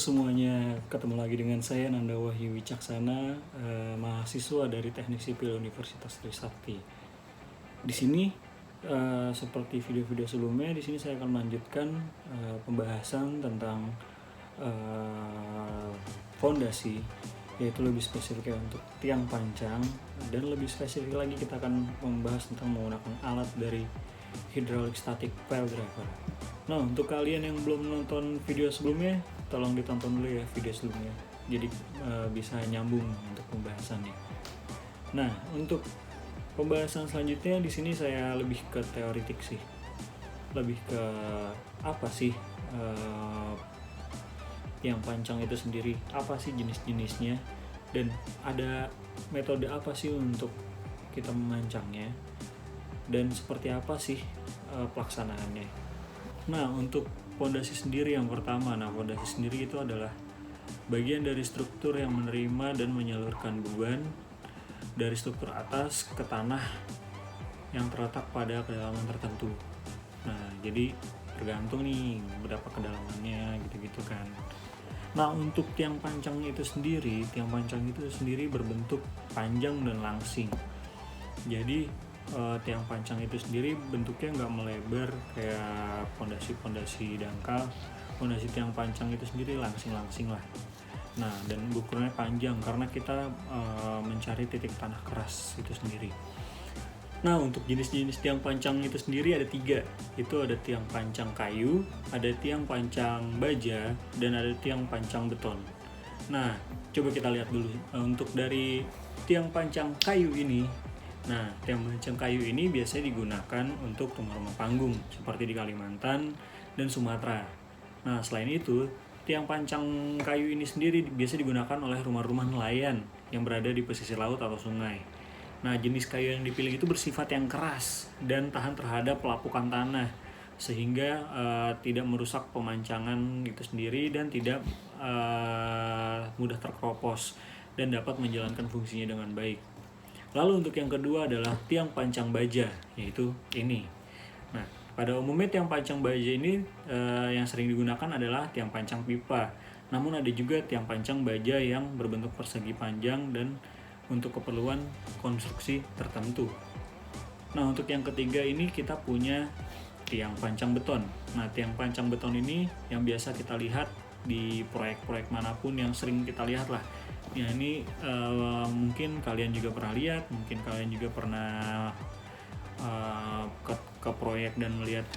semuanya, ketemu lagi dengan saya Nanda Wahyu Wicaksana, mahasiswa dari Teknik Sipil Universitas Trisakti. Di sini, seperti video-video sebelumnya, di sini saya akan melanjutkan pembahasan tentang fondasi, yaitu lebih spesifik untuk tiang pancang, dan lebih spesifik lagi kita akan membahas tentang menggunakan alat dari hydraulic static pile driver. Nah, untuk kalian yang belum nonton video sebelumnya, tolong ditonton dulu ya video sebelumnya, jadi bisa nyambung untuk pembahasannya. Nah, untuk pembahasan selanjutnya di sini saya lebih ke teoritik sih, lebih ke apa sih tiang pancang itu sendiri, apa sih jenis-jenisnya, dan ada metode apa sih untuk kita memancangnya, dan seperti apa sih pelaksanaannya. Nah, untuk fondasi sendiri yang pertama, fondasi sendiri itu adalah bagian dari struktur yang menerima dan menyalurkan beban dari struktur atas ke tanah yang terletak pada kedalaman tertentu. Nah, jadi tergantung nih berapa kedalamannya gitu-gitu kan. Nah, untuk tiang pancang itu sendiri berbentuk panjang dan langsing. Jadi tiang pancang itu sendiri bentuknya nggak melebar kayak pondasi dangkal. Pondasi tiang pancang itu sendiri langsing-langsing lah. Nah, dan ukurannya panjang karena kita mencari titik tanah keras itu sendiri. Nah, untuk jenis-jenis tiang pancang itu sendiri ada 3. Itu ada tiang pancang kayu, ada tiang pancang baja, dan ada tiang pancang beton. Nah, coba kita lihat dulu untuk dari tiang pancang kayu ini. Nah, tiang pancang kayu ini biasanya digunakan untuk rumah-rumah panggung seperti di Kalimantan dan Sumatera. Nah, selain itu, tiang pancang kayu ini sendiri biasa digunakan oleh rumah-rumah nelayan yang berada di pesisir laut atau sungai. Nah, jenis kayu yang dipilih itu bersifat yang keras dan tahan terhadap pelapukan tanah, sehingga tidak merusak pemancangan itu sendiri dan tidak mudah terkeropos dan dapat menjalankan fungsinya dengan baik. Lalu untuk yang kedua adalah tiang pancang baja, yaitu ini. Nah, pada umumnya tiang pancang baja ini yang sering digunakan adalah tiang pancang pipa. Namun ada juga tiang pancang baja yang berbentuk persegi panjang dan untuk keperluan konstruksi tertentu. Nah, untuk yang ketiga ini kita punya tiang pancang beton. Nah, tiang pancang beton ini yang biasa kita lihat di proyek-proyek manapun yang sering kita lihat lah. Ya, ini mungkin kalian juga pernah lihat, mungkin kalian juga pernah ke proyek dan melihat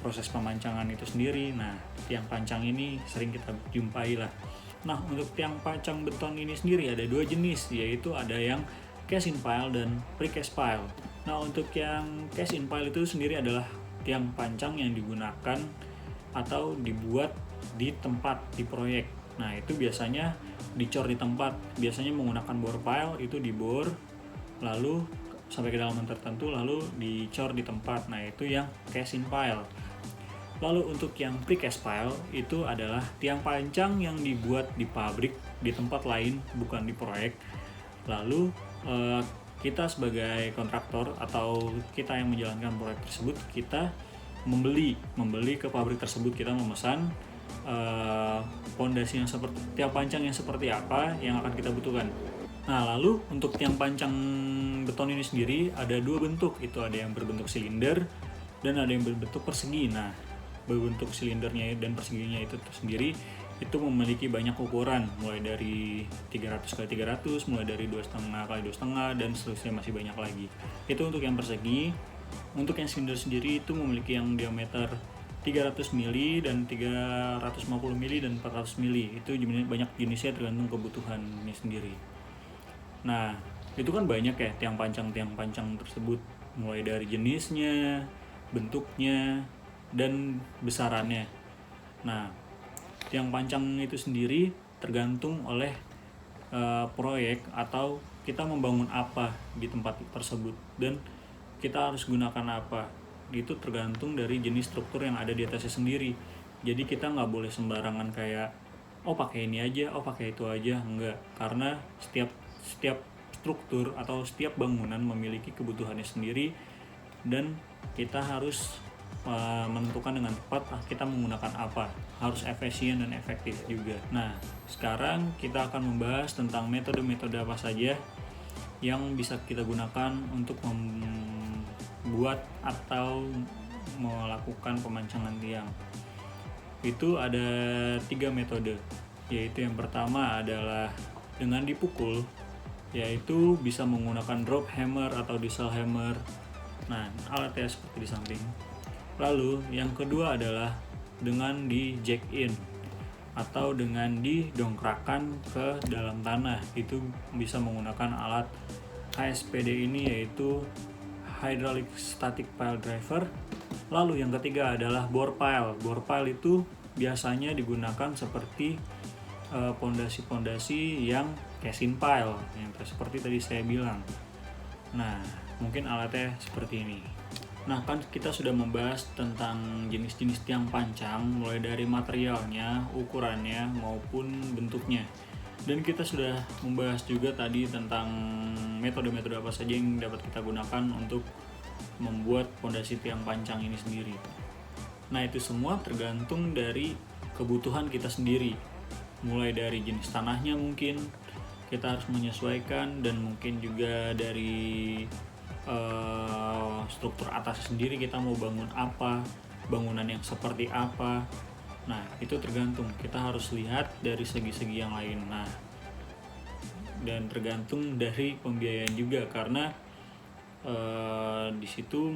proses pemancangan itu sendiri. Nah, tiang pancang ini sering kita jumpai lah. Nah, untuk tiang pancang beton ini sendiri ada 2 jenis, yaitu ada yang cast-in pile dan pre-cast pile. Nah, untuk yang cast-in pile itu sendiri adalah tiang pancang yang digunakan atau dibuat di tempat di proyek. Nah, itu biasanya dicor di tempat, biasanya menggunakan bore pile, itu dibor lalu sampai kedalaman tertentu lalu dicor di tempat. Nah, itu yang cast-in pile. Lalu untuk yang pre-cast pile itu adalah tiang pancang yang dibuat di pabrik di tempat lain, bukan di proyek. Lalu kita sebagai kontraktor atau kita yang menjalankan proyek tersebut, kita membeli ke pabrik tersebut, kita memesan pondasi yang seperti tiang pancang yang seperti apa yang akan kita butuhkan. Nah, lalu untuk tiang pancang beton ini sendiri ada 2 bentuk, itu ada yang berbentuk silinder dan ada yang berbentuk persegi. Nah, berbentuk silindernya dan perseginya itu sendiri itu memiliki banyak ukuran, mulai dari 300x300, mulai dari 2,5x2,5 dan seterusnya, masih banyak lagi. Itu untuk yang persegi. Untuk yang silinder sendiri itu memiliki yang diameter 300 mili dan 350 mili dan 400 mili. Itu banyak jenisnya tergantung kebutuhannya sendiri. Nah, itu kan banyak ya tiang pancang tersebut, mulai dari jenisnya, bentuknya, dan besarannya. Nah, tiang pancang itu sendiri tergantung oleh proyek atau kita membangun apa di tempat tersebut dan kita harus gunakan apa. Itu tergantung dari jenis struktur yang ada di atasnya sendiri. Jadi kita nggak boleh sembarangan kayak pakai ini aja, pakai itu aja, enggak. Karena setiap struktur atau setiap bangunan memiliki kebutuhannya sendiri dan kita harus menentukan dengan tepat kita menggunakan apa, harus efisien dan efektif juga. Nah, sekarang kita akan membahas tentang metode-metode apa saja yang bisa kita gunakan untuk membuat atau melakukan pemancangan tiang. Itu ada 3 metode, yaitu yang pertama adalah dengan dipukul, yaitu bisa menggunakan drop hammer atau diesel hammer. Nah, alatnya seperti di samping. Lalu yang kedua adalah dengan di jack in atau dengan didongkrakkan ke dalam tanah. Itu bisa menggunakan alat HSPD ini, yaitu hydraulic static pile driver. Lalu yang ketiga adalah bore pile. Bore pile itu biasanya digunakan seperti pondasi-pondasi yang casin pile yang seperti tadi saya bilang. Nah, mungkin alatnya seperti ini. Nah, kan kita sudah membahas tentang jenis-jenis tiang pancang, mulai dari materialnya, ukurannya, maupun bentuknya. Dan kita sudah membahas juga tadi tentang metode-metode apa saja yang dapat kita gunakan untuk membuat pondasi tiang pancang ini sendiri. Nah, itu semua tergantung dari kebutuhan kita sendiri. Mulai dari jenis tanahnya mungkin kita harus menyesuaikan, dan mungkin juga dari struktur atas sendiri, kita mau bangun apa, bangunan yang seperti apa. Nah, itu tergantung, kita harus lihat dari segi-segi yang lain. Nah, dan tergantung dari pembiayaan juga, karena di situ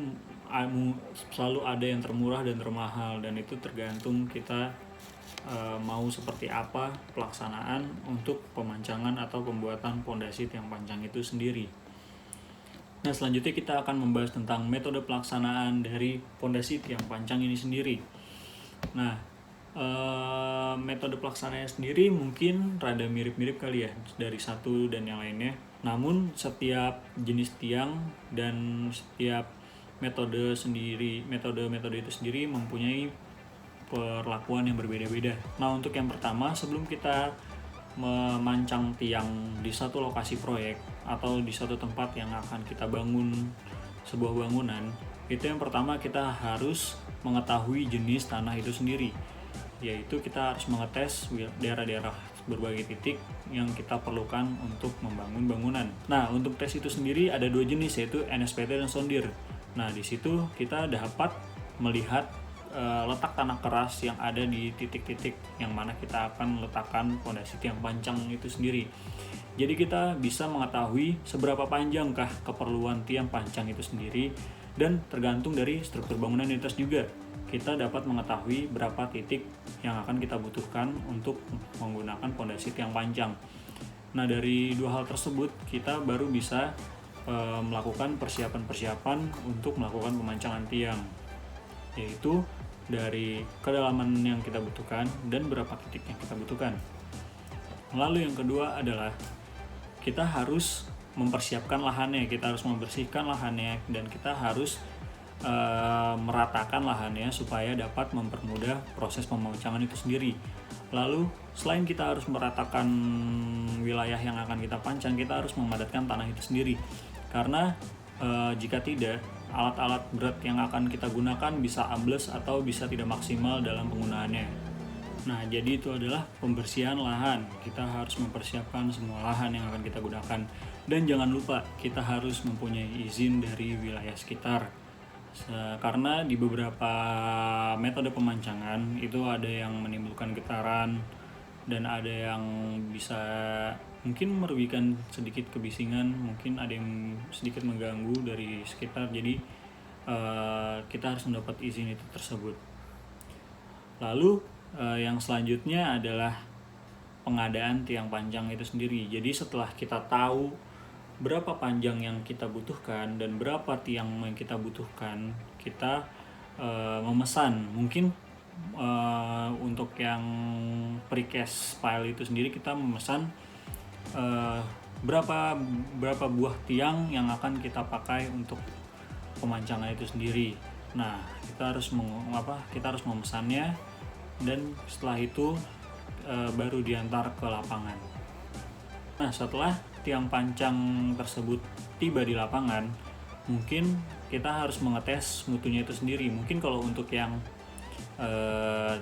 selalu ada yang termurah dan termahal, dan itu tergantung kita mau seperti apa pelaksanaan untuk pemancangan atau pembuatan pondasi tiang pancang itu sendiri. Nah, selanjutnya kita akan membahas tentang metode pelaksanaan dari pondasi tiang pancang ini sendiri. Nah, metode pelaksanaannya sendiri mungkin rada mirip-mirip kali ya dari satu dan yang lainnya. Namun setiap jenis tiang dan setiap metode itu sendiri mempunyai perlakuan yang berbeda-beda. Nah, untuk yang pertama, sebelum kita memancang tiang di satu lokasi proyek atau di suatu tempat yang akan kita bangun sebuah bangunan, itu yang pertama kita harus mengetahui jenis tanah itu sendiri, yaitu kita harus mengetes daerah-daerah berbagai titik yang kita perlukan untuk membangun bangunan. Nah, untuk tes itu sendiri ada 2 jenis, yaitu NSPT dan sondir. Nah, di situ kita dapat melihat letak tanah keras yang ada di titik-titik yang mana kita akan letakkan pondasi tiang pancang itu sendiri. Jadi kita bisa mengetahui seberapa panjangkah keperluan tiang pancang itu sendiri, dan tergantung dari struktur bangunan di atas juga. Kita dapat mengetahui berapa titik yang akan kita butuhkan untuk menggunakan pondasi tiang pancang. Nah, dari 2 hal tersebut kita baru bisa melakukan persiapan-persiapan untuk melakukan pemancangan tiang, yaitu dari kedalaman yang kita butuhkan dan berapa titik yang kita butuhkan. Lalu yang kedua adalah kita harus mempersiapkan lahannya, kita harus membersihkan lahannya, dan kita harus meratakan lahannya supaya dapat mempermudah proses pemancangan itu sendiri. Lalu selain kita harus meratakan wilayah yang akan kita pancang, kita harus memadatkan tanah itu sendiri, karena jika tidak, alat-alat berat yang akan kita gunakan bisa ambles atau bisa tidak maksimal dalam penggunaannya. Nah, jadi itu adalah pembersihan lahan. Kita harus mempersiapkan semua lahan yang akan kita gunakan. Dan jangan lupa, kita harus mempunyai izin dari wilayah sekitar. Karena di beberapa metode pemancangan itu ada yang menimbulkan getaran, dan ada yang bisa mungkin merugikan sedikit kebisingan, mungkin ada yang sedikit mengganggu dari sekitar. Jadi kita harus mendapat izin itu tersebut. Lalu yang selanjutnya adalah pengadaan tiang pancang itu sendiri. Jadi setelah kita tahu berapa panjang yang kita butuhkan dan berapa tiang yang kita butuhkan, kita memesan. Mungkin untuk yang precast pile itu sendiri kita memesan berapa buah tiang yang akan kita pakai untuk pemancangan itu sendiri. Nah, kita harus memesannya, dan setelah itu baru diantar ke lapangan. Nah, setelah tiang pancang tersebut tiba di lapangan, mungkin kita harus mengetes mutunya itu sendiri. Mungkin kalau untuk yang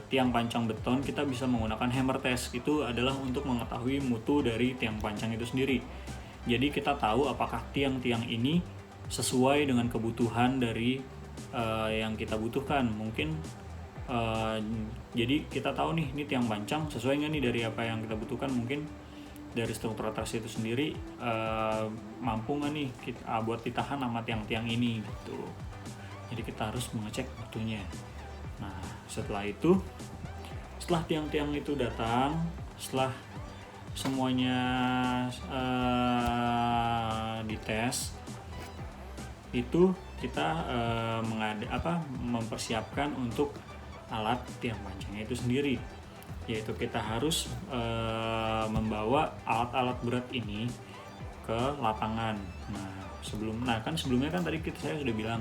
tiang pancang beton, kita bisa menggunakan hammer test. Itu adalah untuk mengetahui mutu dari tiang pancang itu sendiri. Jadi kita tahu apakah tiang-tiang ini sesuai dengan kebutuhan dari yang kita butuhkan. Mungkin jadi kita tahu nih, ini tiang pancang sesuai nggak nih dari apa yang kita butuhkan. Mungkin dari struktur atas itu sendiri mampu nggak nih buat ditahan sama tiang-tiang ini gitu. Jadi kita harus mengecek mutunya. Nah, setelah tiang-tiang itu datang, setelah semuanya dites, itu kita mempersiapkan untuk alat tiang pancangnya itu sendiri, yaitu kita harus membawa alat-alat berat ini ke lapangan. Sebelumnya kan tadi saya sudah bilang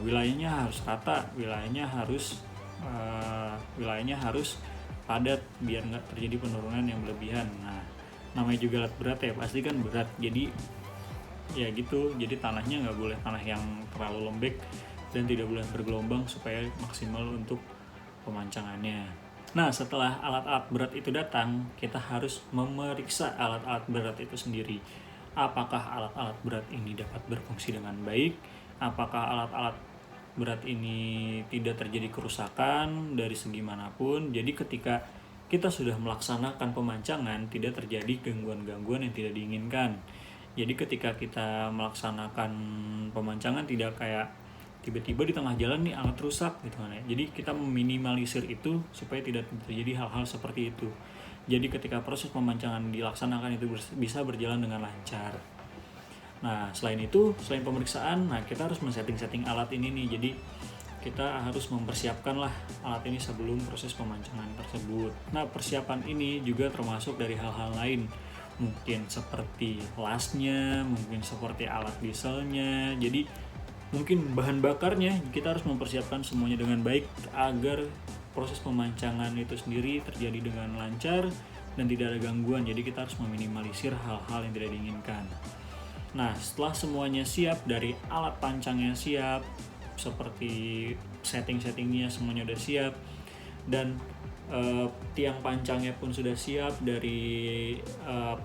wilayahnya harus rata, wilayahnya harus padat biar nggak terjadi penurunan yang berlebihan. Nah, namanya juga alat berat ya, pasti kan berat. Jadi ya gitu, jadi tanahnya nggak boleh tanah yang terlalu lembek dan tidak boleh bergelombang supaya maksimal untuk pemancangannya. Nah, setelah alat-alat berat itu datang, kita harus memeriksa alat-alat berat itu sendiri. Apakah alat-alat berat ini dapat berfungsi dengan baik? Apakah alat-alat berat ini tidak terjadi kerusakan dari segi manapun? Jadi ketika kita sudah melaksanakan pemancangan, tidak terjadi gangguan-gangguan yang tidak diinginkan. Jadi ketika kita melaksanakan pemancangan, tidak kayak tiba-tiba di tengah jalan nih alat rusak gitu kan ya. Jadi kita meminimalisir itu supaya tidak terjadi hal-hal seperti itu. Jadi ketika proses pemancangan dilaksanakan itu bisa berjalan dengan lancar. Nah, selain pemeriksaan, kita harus men-setting alat ini nih. Jadi kita harus mempersiapkan lah alat ini sebelum proses pemancangan tersebut. Nah, persiapan ini juga termasuk dari hal-hal lain. Mungkin seperti lasnya, mungkin seperti alat dieselnya. Jadi mungkin bahan bakarnya kita harus mempersiapkan semuanya dengan baik agar proses pemancangan itu sendiri terjadi dengan lancar dan tidak ada gangguan. Jadi kita harus meminimalisir hal-hal yang tidak diinginkan. Nah, setelah semuanya siap, dari alat pancangnya siap, seperti setting-settingnya semuanya udah siap, dan tiang pancangnya pun sudah siap, dari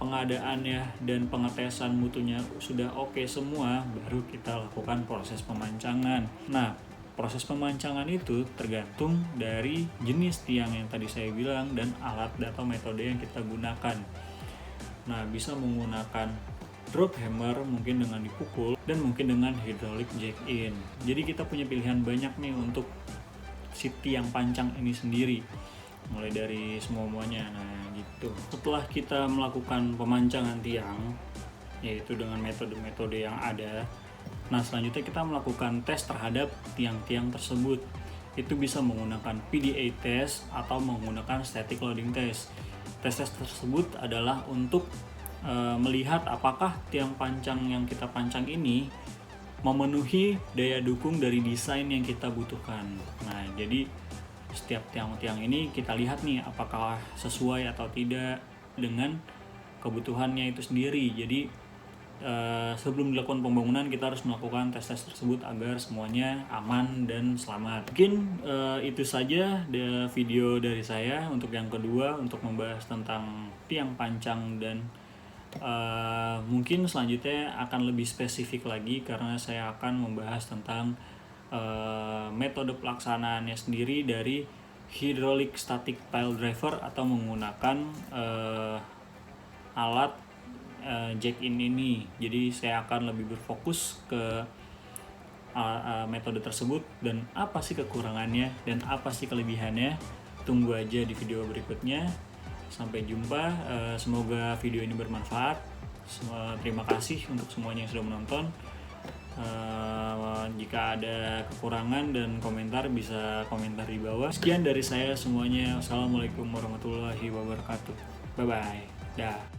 pengadaannya dan pengetesan mutunya sudah oke semua, baru kita lakukan proses pemancangan. Nah, proses pemancangan itu tergantung dari jenis tiang yang tadi saya bilang dan alat atau metode yang kita gunakan. Nah, bisa menggunakan drop hammer mungkin dengan dipukul, dan mungkin dengan hydraulic jack in. Jadi kita punya pilihan banyak nih untuk si tiang pancang ini sendiri, mulai dari semuanya. Nah gitu. Setelah kita melakukan pemancangan tiang, yaitu dengan metode-metode yang ada, nah selanjutnya kita melakukan tes terhadap tiang-tiang tersebut. Itu bisa menggunakan PDA test atau menggunakan static loading test. Tes-tes tersebut adalah untuk melihat apakah tiang pancang yang kita pancang ini memenuhi daya dukung dari desain yang kita butuhkan. Nah, jadi setiap tiang-tiang ini kita lihat nih apakah sesuai atau tidak dengan kebutuhannya itu sendiri. Jadi sebelum dilakukan pembangunan kita harus melakukan tes-tes tersebut agar semuanya aman dan selamat. Mungkin itu saja video dari saya untuk yang kedua, untuk membahas tentang tiang pancang, dan mungkin selanjutnya akan lebih spesifik lagi karena saya akan membahas tentang metode pelaksanaannya sendiri dari hydraulic static pile driver atau menggunakan alat jack in ini. Jadi saya akan lebih berfokus ke metode tersebut dan apa sih kekurangannya dan apa sih kelebihannya. Tunggu aja di video berikutnya. Sampai jumpa, semoga video ini bermanfaat. Terima kasih untuk semuanya yang sudah menonton. Jika ada kekurangan dan komentar bisa komentar di bawah. Sekian dari saya semuanya. Wassalamualaikum warahmatullahi wabarakatuh. Bye bye. Dah.